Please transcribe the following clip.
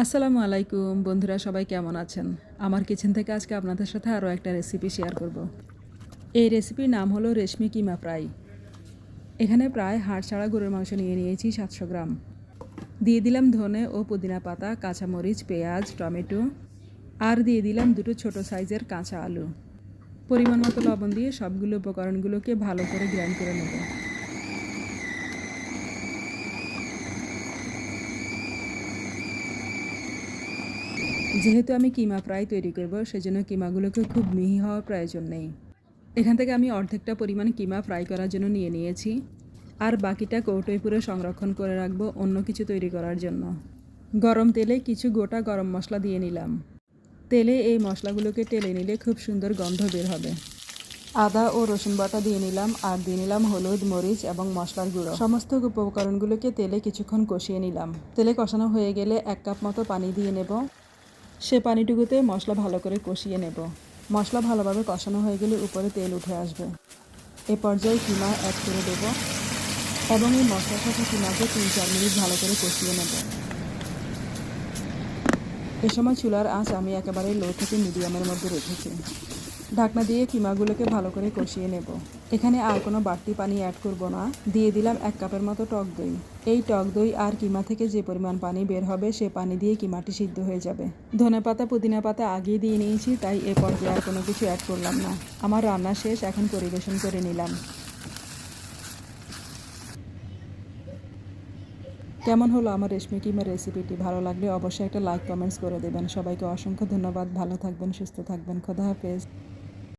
আসসালামু আলাইকুম বন্ধুরা, সবাই কেমন আছেন? আমার কিচেন থেকে আজকে আপনাদের সাথে আরও একটা রেসিপি শেয়ার করব। এই রেসিপির নাম হলো রেশমি কিমা ফ্রাই। এখানে প্রায় হাড় ছাড়া গরুর মাংস নিয়ে নিয়েছি 700 গ্রাম। দিয়ে দিলাম ধনে ও পুদিনা পাতা, কাঁচামরিচ, পেঁয়াজ, টমেটো আর দিয়ে দিলাম দুটো ছোট সাইজের কাঁচা আলু। পরিমাণ মতো লবণ দিয়ে সবগুলো উপকরণগুলোকে ভালো করে গ্রাইন্ড করে নেব। যেহেতু আমি কিমা ফ্রাই তৈরি করব, সেজন্য কিমাগুলোকে খুব মিহি হওয়ার প্রয়োজন নেই। এখান থেকে আমি অর্ধেকটা পরিমাণ কিমা ফ্রাই করার জন্য নিয়ে নিয়েছি, আর বাকিটা কৌটোয় পুরো সংরক্ষণ করে রাখবো অন্য কিছু তৈরি করার জন্য। গরম তেলে কিছু গোটা গরম মশলা দিয়ে নিলাম। তেলে এই মশলাগুলোকে টেলে নিলে খুব সুন্দর গন্ধ বের হবে। আদা ও রসুন বাটা দিয়ে নিলাম, আর দিয়ে নিলাম হলুদ, মরিচ এবং মশলার গুঁড়ো। সমস্ত উপকরণগুলোকে তেলে কিছুক্ষণ কষিয়ে নিলাম। তেলে কষানো হয়ে গেলে 1 কাপ মতো পানি দিয়ে নেব। সে পানিটুকুতে মশলা ভালো করে কষিয়ে নেব। মশলা ভালোভাবে কষানো হয়ে গেলে উপরে তেল উঠে আসবে। এ পর্যায়ে কিমা অ্যাড করে দেব এবং এই মশলার সাথে কিমাকে 3-4 মিনিট ভালো করে কষিয়ে নেব। এ সময় চুলার আঁচ আমি একেবারে লো থেকে মিডিয়ামের মধ্যে রেখেছি। ঢাকনা দিয়ে কিমাগুলোকে ভালো করে কষিয়ে নেব। এখানে আর কোনো বাড়তি পানি অ্যাড করব না। দিয়ে দিলাম 1 কাপের মতো টক দই। এই টক দই আর কিমা থেকে যে পরিমাণ পানি বের হবে, সে পানি দিয়ে কিমাটি সিদ্ধ হয়ে যাবে। ধনেপাতা, পুদিনা পাতা আগেই দিয়ে নিয়েছি, তাই এ পর্যায়ে আর কোনো কিছু অ্যাড করলাম না। আমার রান্না শেষ, এখন পরিবেশন করে নিলাম। কেমন হলো আমার রেশমি কিমা রেসিপিটি? ভালো লাগলে অবশ্যই একটা লাইক, কমেন্টস করে দেবেন। সবাইকে অসংখ্য ধন্যবাদ। ভালো থাকবেন, সুস্থ থাকবেন। খোদা হাফেজ।